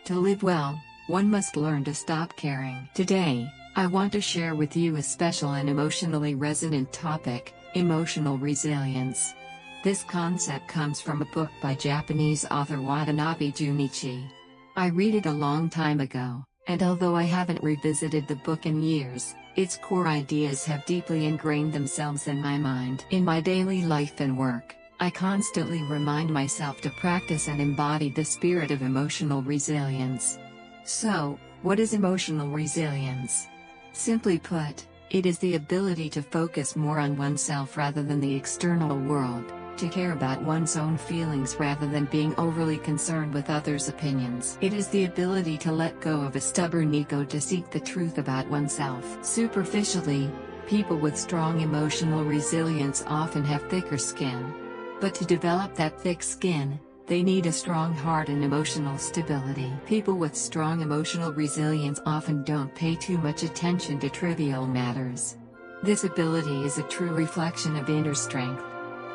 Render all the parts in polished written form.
To live well, one must learn to stop caring. Today, I want to share with you a special and emotionally resonant topic: emotional resilience. This concept comes from a book by Japanese author Watanabe Junichi. I read it a long time ago, and although I haven't revisited the book in years, its core ideas have deeply ingrained themselves in my mind. In my daily life and work, I constantly remind myself to practice and embody the spirit of emotional resilience. So, what is emotional resilience? Simply put, it is the ability to focus more on oneself rather than the external world, to care about one's own feelings rather than being overly concerned with others' opinions. It is the ability to let go of a stubborn ego to seek the truth about oneself. Superficially, people with strong emotional resilience often have thicker skin. But to develop that thick skin, they need a strong heart and emotional stability. People with strong emotional resilience often don't pay too much attention to trivial matters. This ability is a true reflection of inner strength.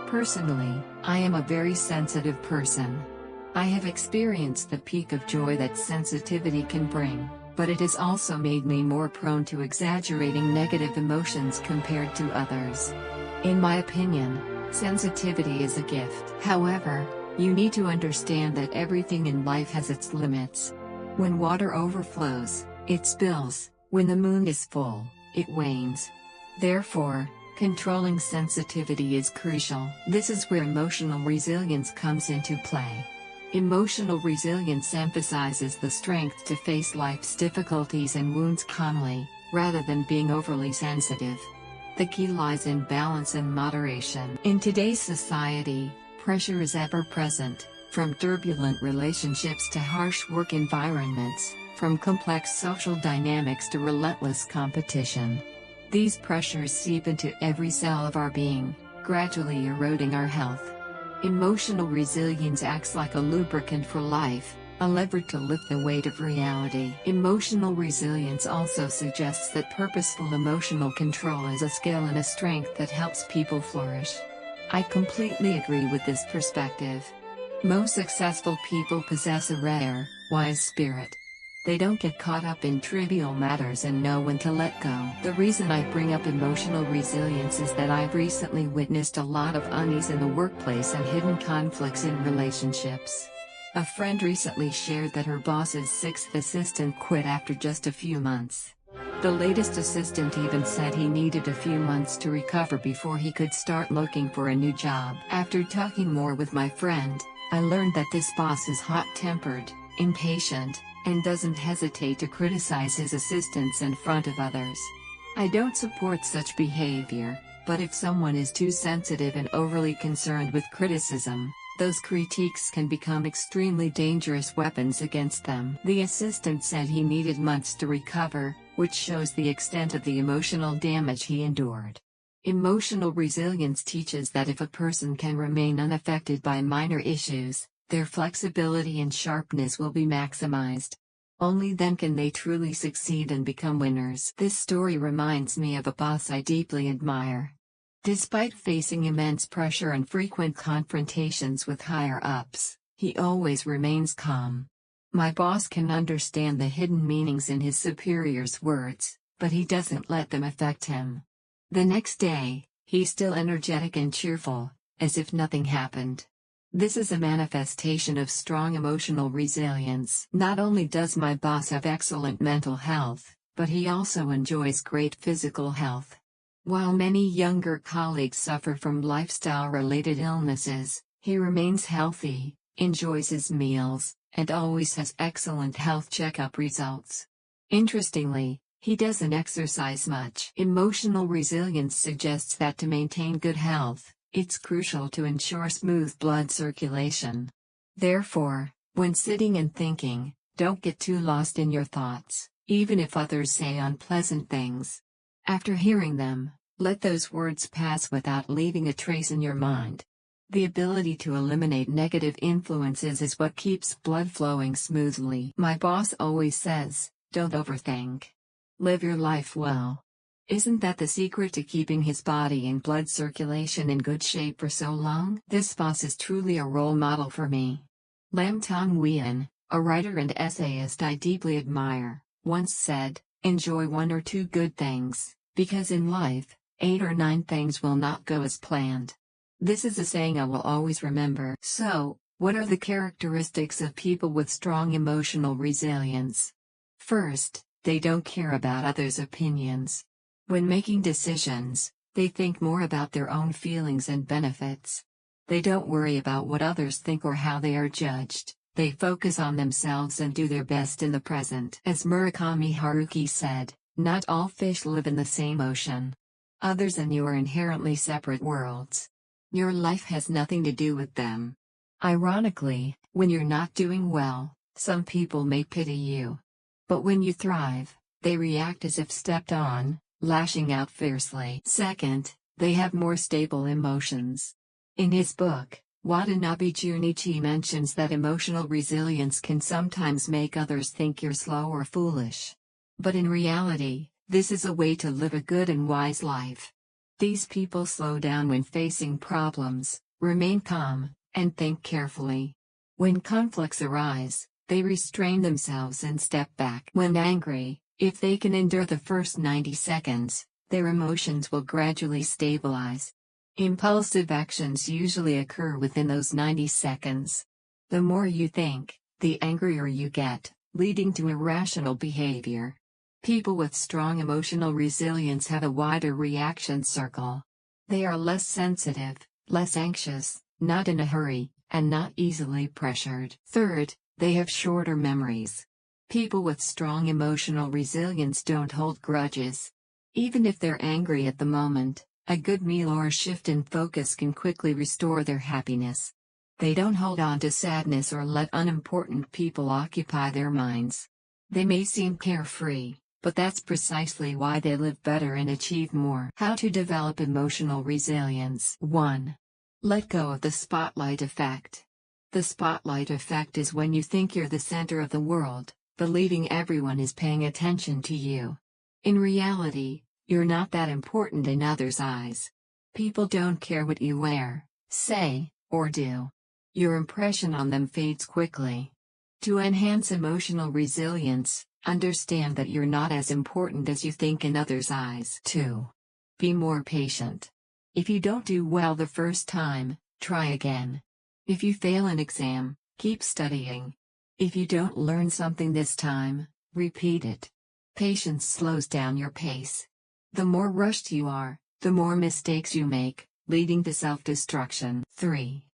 Personally, I am a very sensitive person. I have experienced the peak of joy that sensitivity can bring, but it has also made me more prone to exaggerating negative emotions compared to others. In my opinion, sensitivity is a gift. However, you need to understand that everything in life has its limits. When water overflows, it spills. When the moon is full, it wanes. Therefore, controlling sensitivity is crucial. This is where emotional resilience comes into play. Emotional resilience emphasizes the strength to face life's difficulties and wounds calmly, rather than being overly sensitive. The key lies in balance and moderation. In today's society, pressure is ever present, from turbulent relationships to harsh work environments, from complex social dynamics to relentless competition. These pressures seep into every cell of our being, gradually eroding our health. Emotional resilience acts like a lubricant for life, a lever to lift the weight of reality. Emotional resilience also suggests that purposeful emotional control is a skill and a strength that helps people flourish. I completely agree with this perspective. Most successful people possess a rare, wise spirit. They don't get caught up in trivial matters and know when to let go. The reason I bring up emotional resilience is that I've recently witnessed a lot of unease in the workplace and hidden conflicts in relationships. A friend recently shared that her boss's sixth assistant quit after just a few months. The latest assistant even said he needed a few months to recover before he could start looking for a new job. After talking more with my friend, I learned that this boss is hot-tempered, impatient, and doesn't hesitate to criticize his assistants in front of others. I don't support such behavior, but if someone is too sensitive and overly concerned with criticism, those critiques can become extremely dangerous weapons against them. The assistant said he needed months to recover, which shows the extent of the emotional damage he endured. Emotional resilience teaches that if a person can remain unaffected by minor issues, their flexibility and sharpness will be maximized. Only then can they truly succeed and become winners. This story reminds me of a boss I deeply admire. Despite facing immense pressure and frequent confrontations with higher-ups, he always remains calm. My boss can understand the hidden meanings in his superior's words, but he doesn't let them affect him. The next day, he's still energetic and cheerful, as if nothing happened. This is a manifestation of strong emotional resilience. Not only does my boss have excellent mental health, but he also enjoys great physical health. While many younger colleagues suffer from lifestyle-related illnesses, he remains healthy, enjoys his meals, and always has excellent health checkup results. Interestingly, he doesn't exercise much. Emotional resilience suggests that to maintain good health, it's crucial to ensure smooth blood circulation. Therefore, when sitting and thinking, don't get too lost in your thoughts, even if others say unpleasant things. After hearing them, let those words pass without leaving a trace in your mind. The ability to eliminate negative influences is what keeps blood flowing smoothly. My boss always says, don't overthink. Live your life well. Isn't that the secret to keeping his body and blood circulation in good shape for so long? This boss is truly a role model for me. Lam Tong Nguyen, A writer and essayist I deeply admire once said, "Enjoy one or two good things, because in life, 8 or 9 things will not go as planned." This is a saying I will always remember. So, what are the characteristics of people with strong emotional resilience? First, they don't care about others' opinions. When making decisions, they think more about their own feelings and benefits. They don't worry about what others think or how they are judged. They focus on themselves and do their best in the present. As Murakami Haruki said, "Not all fish live in the same ocean. Others and you are inherently separate worlds. Your life has nothing to do with them." Ironically, when you're not doing well, some people may pity you. But when you thrive, they react as if stepped on, lashing out fiercely. Second, they have more stable emotions. In his book, Watanabe Junichi mentions that emotional resilience can sometimes make others think you're slow or foolish. But in reality, this is a way to live a good and wise life. These people slow down when facing problems, remain calm, and think carefully. When conflicts arise, they restrain themselves and step back. When angry, if they can endure the first 90 seconds, their emotions will gradually stabilize. Impulsive actions usually occur within those 90 seconds. The more you think, the angrier you get, leading to irrational behavior. People with strong emotional resilience have a wider reaction circle. They are less sensitive, less anxious, not in a hurry, and not easily pressured. Third, they have shorter memories. People with strong emotional resilience don't hold grudges. Even if they're angry at the moment, a good meal or a shift in focus can quickly restore their happiness. They don't hold on to sadness or let unimportant people occupy their minds. They may seem carefree, but that's precisely why they live better and achieve more. How to develop emotional resilience. 1. Let go of the spotlight effect. The spotlight effect is when you think you're the center of the world, believing everyone is paying attention to you. In reality, you're not that important in others' eyes. People don't care what you wear, say, or do. Your impression on them fades quickly. To enhance emotional resilience, understand that you're not as important as you think in others' eyes. 2. Be more patient. If you don't do well the first time, try again. If you fail an exam, keep studying. If you don't learn something this time, repeat it. Patience slows down your pace. The more rushed you are, the more mistakes you make, leading to self-destruction. 3.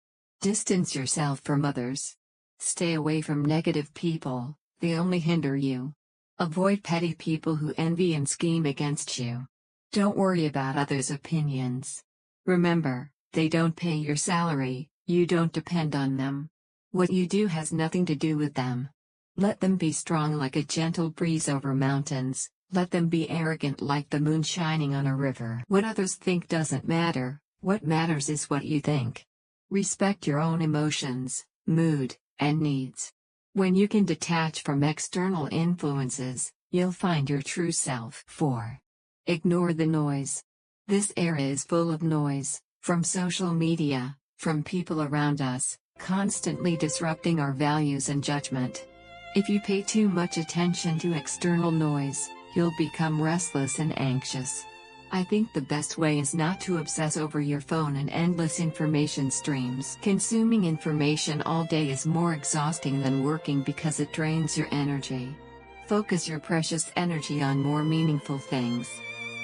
Distance yourself from others. Stay away from negative people, they only hinder you. Avoid petty people who envy and scheme against you. Don't worry about others' opinions. Remember, they don't pay your salary, you don't depend on them. What you do has nothing to do with them. Let them be strong like a gentle breeze over mountains. Let them be arrogant like the moon shining on a river. What others think doesn't matter, what matters is what you think. Respect your own emotions, mood, and needs. When you can detach from external influences, you'll find your true self. 4. Ignore the noise. This era is full of noise, from social media, from people around us, constantly disrupting our values and judgment. If you pay too much attention to external noise, you'll become restless and anxious. I think the best way is not to obsess over your phone and endless information streams. Consuming information all day is more exhausting than working because it drains your energy. Focus your precious energy on more meaningful things.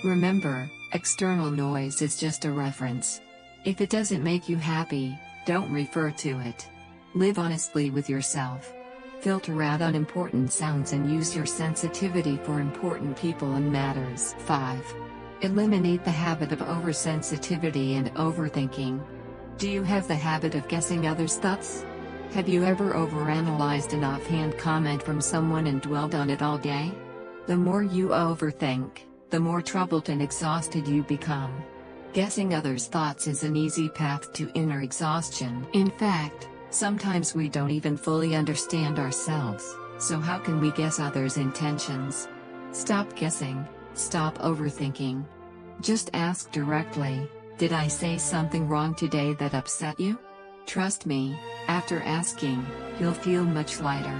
Remember, external noise is just a reference. If it doesn't make you happy, don't refer to it. Live honestly with yourself. Filter out unimportant sounds and use your sensitivity for important people and matters. 5. Eliminate the habit of oversensitivity and overthinking. Do you have the habit of guessing others' thoughts? Have you ever overanalyzed an offhand comment from someone and dwelled on it all day? The more you overthink, the more troubled and exhausted you become. Guessing others' thoughts is an easy path to inner exhaustion. In fact, sometimes we don't even fully understand ourselves, so how can we guess others' intentions? Stop guessing, stop overthinking. Just ask directly, did I say something wrong today that upset you? Trust me, after asking, you'll feel much lighter.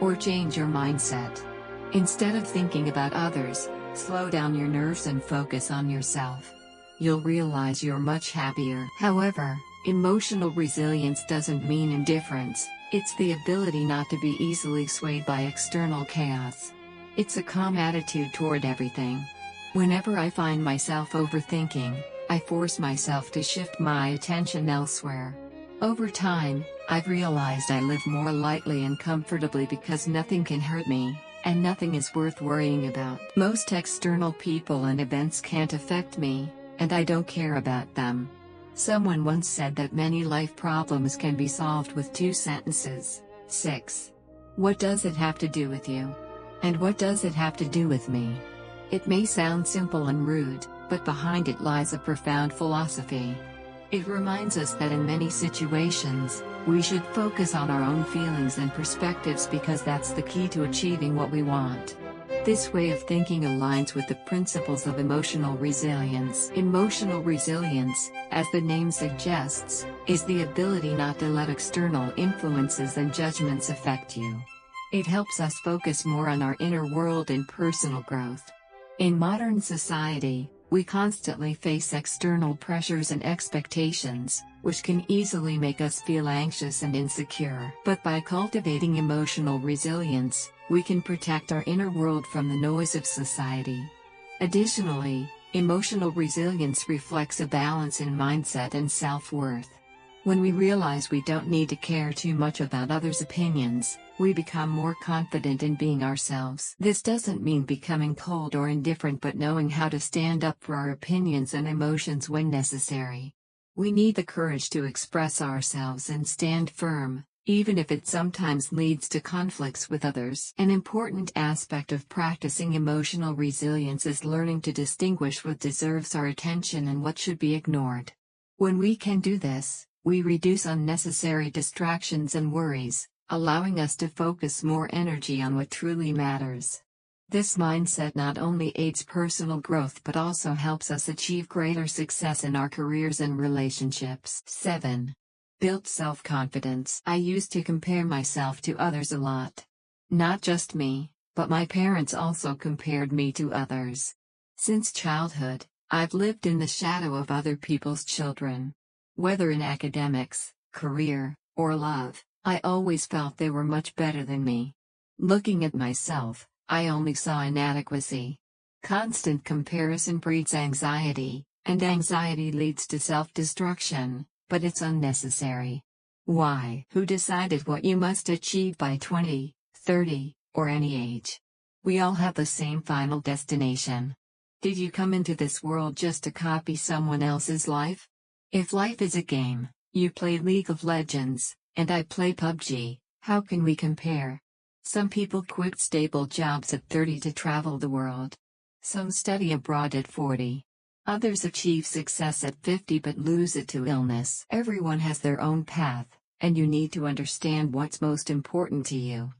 or change your mindset. Instead of thinking about others, slow down your nerves and focus on yourself. You'll realize you're much happier. However, emotional resilience doesn't mean indifference, it's the ability not to be easily swayed by external chaos. It's a calm attitude toward everything. Whenever I find myself overthinking, I force myself to shift my attention elsewhere. Over time, I've realized I live more lightly and comfortably because nothing can hurt me, and nothing is worth worrying about. Most external people and events can't affect me, and I don't care about them. Someone once said that many life problems can be solved with 2 sentences. 6. What does it have to do with you? And what does it have to do with me? It may sound simple and rude, but behind it lies a profound philosophy. It reminds us that in many situations, we should focus on our own feelings and perspectives because that's the key to achieving what we want. This way of thinking aligns with the principles of emotional resilience. Emotional resilience, as the name suggests, is the ability not to let external influences and judgments affect you. It helps us focus more on our inner world and personal growth. In modern society, we constantly face external pressures and expectations, which can easily make us feel anxious and insecure. But by cultivating emotional resilience, we can protect our inner world from the noise of society. Additionally, emotional resilience reflects a balance in mindset and self-worth. When we realize we don't need to care too much about others' opinions, we become more confident in being ourselves. This doesn't mean becoming cold or indifferent, but knowing how to stand up for our opinions and emotions when necessary. We need the courage to express ourselves and stand firm, even if it sometimes leads to conflicts with others. An important aspect of practicing emotional resilience is learning to distinguish what deserves our attention and what should be ignored. When we can do this, we reduce unnecessary distractions and worries, allowing us to focus more energy on what truly matters. This mindset not only aids personal growth but also helps us achieve greater success in our careers and relationships. 7. Build self-confidence. I used to compare myself to others a lot. Not just me, but my parents also compared me to others. Since childhood, I've lived in the shadow of other people's children. Whether in academics, career, or love, I always felt they were much better than me. Looking at myself, I only saw inadequacy. Constant comparison breeds anxiety, and anxiety leads to self-destruction, but it's unnecessary. Why? Who decided what you must achieve by 20, 30, or any age? We all have the same final destination. Did you come into this world just to copy someone else's life? If life is a game, you play League of Legends, and I play PUBG, how can we compare? Some people quit stable jobs at 30 to travel the world. Some study abroad at 40. Others achieve success at 50 but lose it to illness. Everyone has their own path, and you need to understand what's most important to you.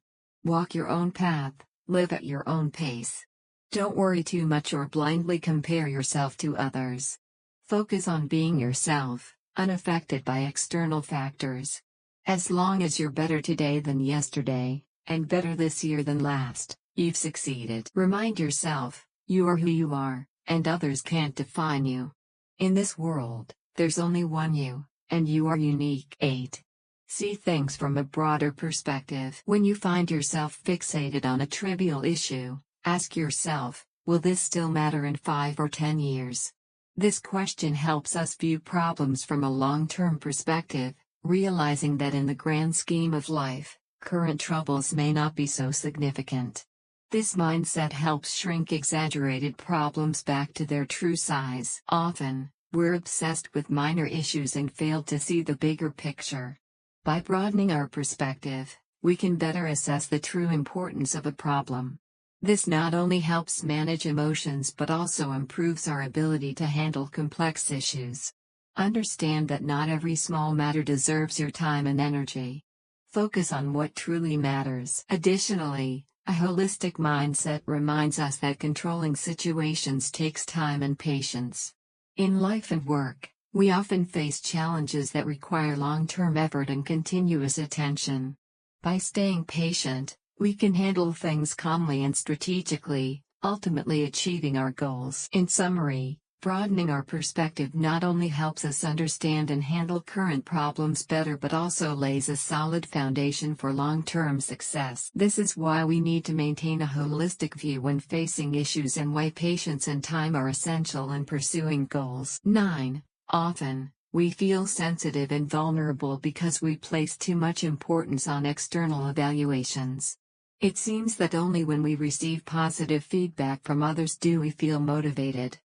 Walk your own path, live at your own pace. Don't worry too much or blindly compare yourself to others. Focus on being yourself, unaffected by external factors. As long as you're better today than yesterday, and better this year than last, you've succeeded. Remind yourself, you are who you are, and others can't define you. In this world, there's only one you, and you are unique. 8. See things from a broader perspective. When you find yourself fixated on a trivial issue, ask yourself, will this still matter in 5 or 10 years? This question helps us view problems from a long-term perspective, realizing that in the grand scheme of life, current troubles may not be so significant. This mindset helps shrink exaggerated problems back to their true size. Often, we're obsessed with minor issues and fail to see the bigger picture. By broadening our perspective, we can better assess the true importance of a problem. This not only helps manage emotions but also improves our ability to handle complex issues. Understand that not every small matter deserves your time and energy. Focus on what truly matters. Additionally, a holistic mindset reminds us that controlling situations takes time and patience. In life and work, we often face challenges that require long-term effort and continuous attention. By staying patient, we can handle things calmly and strategically, ultimately achieving our goals. In summary, broadening our perspective not only helps us understand and handle current problems better but also lays a solid foundation for long-term success. This is why we need to maintain a holistic view when facing issues and why patience and time are essential in pursuing goals. 9. Often, we feel sensitive and vulnerable because we place too much importance on external evaluations. It seems that only when we receive positive feedback from others do we feel motivated.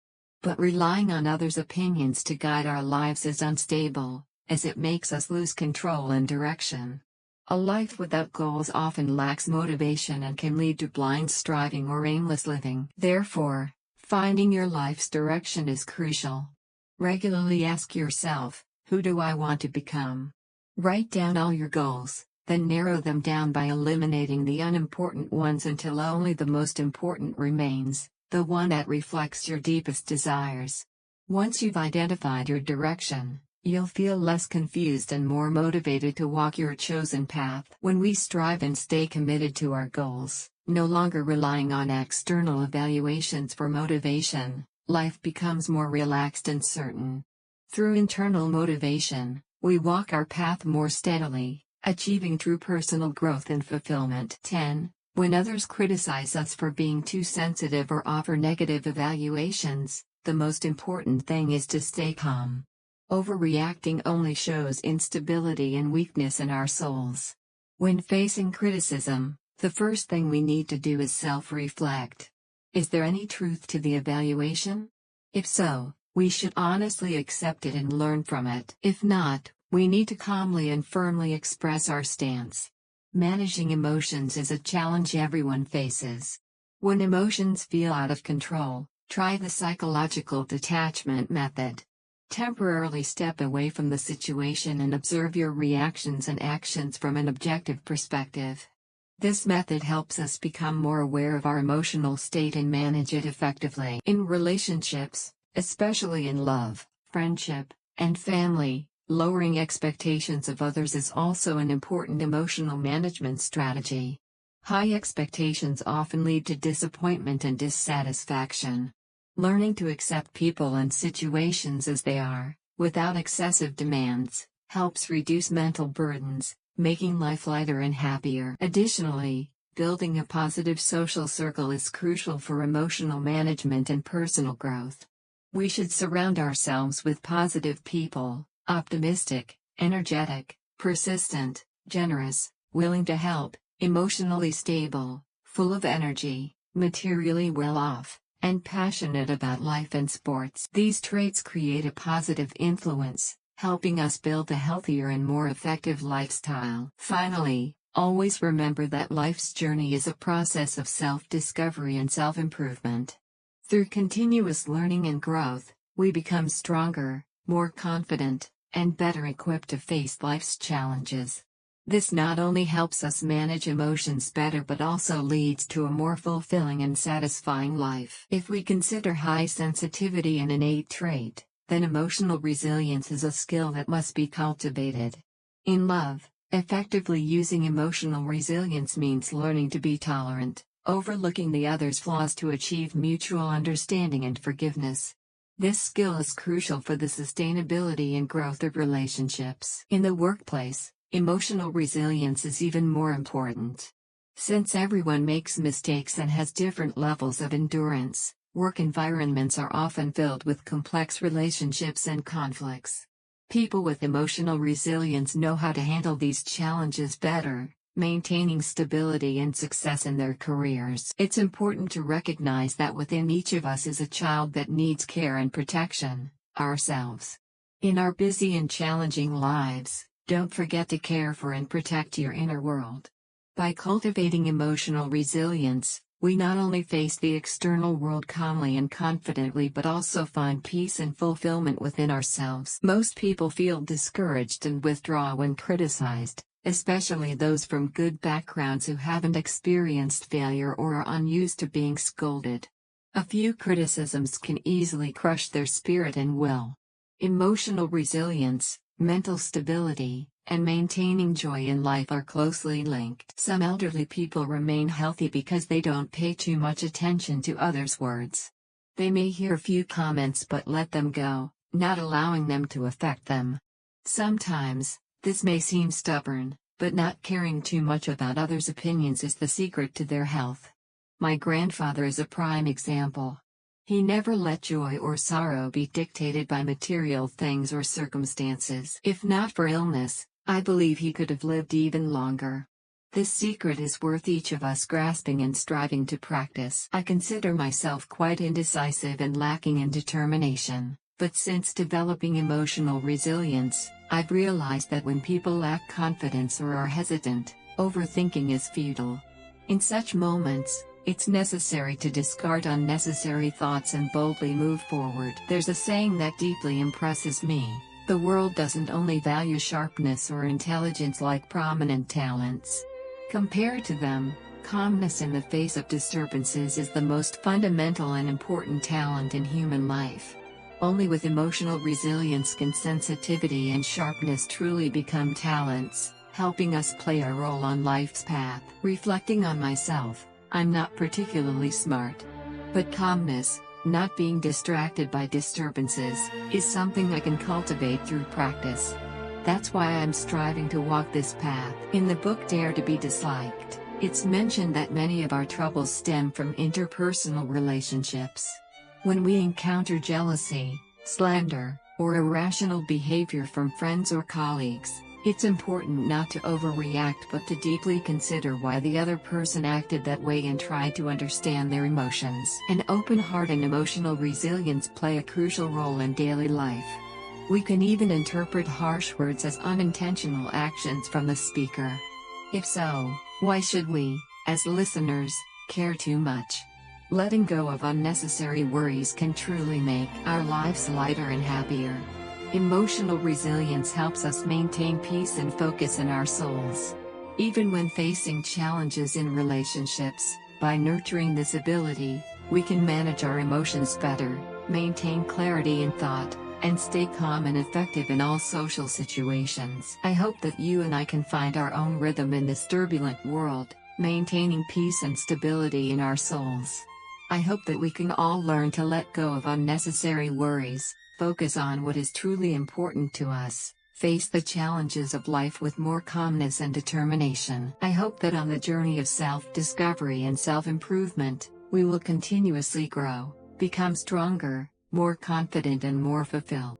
But relying on others' opinions to guide our lives is unstable, as it makes us lose control and direction. A life without goals often lacks motivation and can lead to blind striving or aimless living. Therefore, finding your life's direction is crucial. Regularly ask yourself, who do I want to become? Write down all your goals, then narrow them down by eliminating the unimportant ones until only the most important remains, the one that reflects your deepest desires. Once you've identified your direction, you'll feel less confused and more motivated to walk your chosen path. When we strive and stay committed to our goals, no longer relying on external evaluations for motivation, life becomes more relaxed and certain. Through internal motivation, we walk our path more steadily, achieving true personal growth and fulfillment. 10. When others criticize us for being too sensitive or offer negative evaluations, the most important thing is to stay calm. Overreacting only shows instability and weakness in our souls. When facing criticism, the first thing we need to do is self-reflect. Is there any truth to the evaluation? If so, we should honestly accept it and learn from it. If not, we need to calmly and firmly express our stance. Managing emotions is a challenge everyone faces. When emotions feel out of control, try the psychological detachment method. Temporarily step away from the situation and observe your reactions and actions from an objective perspective. This method helps us become more aware of our emotional state and manage it effectively. In relationships, especially in love, friendship, and family, lowering expectations of others is also an important emotional management strategy. High expectations often lead to disappointment and dissatisfaction. Learning to accept people and situations as they are, without excessive demands, helps reduce mental burdens, making life lighter and happier. Additionally, building a positive social circle is crucial for emotional management and personal growth. We should surround ourselves with positive people, optimistic, energetic, persistent, generous, willing to help, emotionally stable, full of energy, materially well off, and passionate about life and sports. These traits create a positive influence, helping us build a healthier and more effective lifestyle. Finally, always remember that life's journey is a process of self-discovery and self-improvement. Through continuous learning and growth, we become stronger, more confident, and better equipped to face life's challenges. This not only helps us manage emotions better but also leads to a more fulfilling and satisfying life. If we consider high sensitivity an innate trait, then emotional resilience is a skill that must be cultivated. In love, effectively using emotional resilience means learning to be tolerant, overlooking the other's flaws to achieve mutual understanding and forgiveness. This skill is crucial for the sustainability and growth of relationships. In the workplace, emotional resilience is even more important. Since everyone makes mistakes and has different levels of endurance, work environments are often filled with complex relationships and conflicts. People with emotional resilience know how to handle these challenges better, maintaining stability and success in their careers. It's important to recognize that within each of us is a child that needs care and protection, ourselves. In our busy and challenging lives, don't forget to care for and protect your inner world. By cultivating emotional resilience, we not only face the external world calmly and confidently but also find peace and fulfillment within ourselves. Most people feel discouraged and withdraw when criticized, especially those from good backgrounds who haven't experienced failure or are unused to being scolded. A few criticisms can easily crush their spirit and will. Emotional resilience, mental stability, and maintaining joy in life are closely linked. Some elderly people remain healthy because they don't pay too much attention to others' words. They may hear a few comments but let them go, not allowing them to affect them. Sometimes, this may seem stubborn, but not caring too much about others' opinions is the secret to their health. My grandfather is a prime example. He never let joy or sorrow be dictated by material things or circumstances. If not for illness, I believe he could have lived even longer. This secret is worth each of us grasping and striving to practice. I consider myself quite indecisive and lacking in determination, but since developing emotional resilience, I've realized that when people lack confidence or are hesitant, overthinking is futile. In such moments, it's necessary to discard unnecessary thoughts and boldly move forward. There's a saying that deeply impresses me: the world doesn't only value sharpness or intelligence like prominent talents. Compared to them, calmness in the face of disturbances is the most fundamental and important talent in human life. Only with emotional resilience can sensitivity and sharpness truly become talents, helping us play our role on life's path. Reflecting on myself, I'm not particularly smart. But calmness, not being distracted by disturbances, is something I can cultivate through practice. That's why I'm striving to walk this path. In the book Dare to be Disliked, it's mentioned that many of our troubles stem from interpersonal relationships. When we encounter jealousy, slander, or irrational behavior from friends or colleagues, it's important not to overreact but to deeply consider why the other person acted that way and try to understand their emotions. An open heart and emotional resilience play a crucial role in daily life. We can even interpret harsh words as unintentional actions from the speaker. If so, why should we, as listeners, care too much? Letting go of unnecessary worries can truly make our lives lighter and happier. Emotional resilience helps us maintain peace and focus in our souls. Even when facing challenges in relationships, by nurturing this ability, we can manage our emotions better, maintain clarity in thought, and stay calm and effective in all social situations. I hope that you and I can find our own rhythm in this turbulent world, maintaining peace and stability in our souls. I hope that we can all learn to let go of unnecessary worries, focus on what is truly important to us, face the challenges of life with more calmness and determination. I hope that on the journey of self-discovery and self-improvement, we will continuously grow, become stronger, more confident and more fulfilled.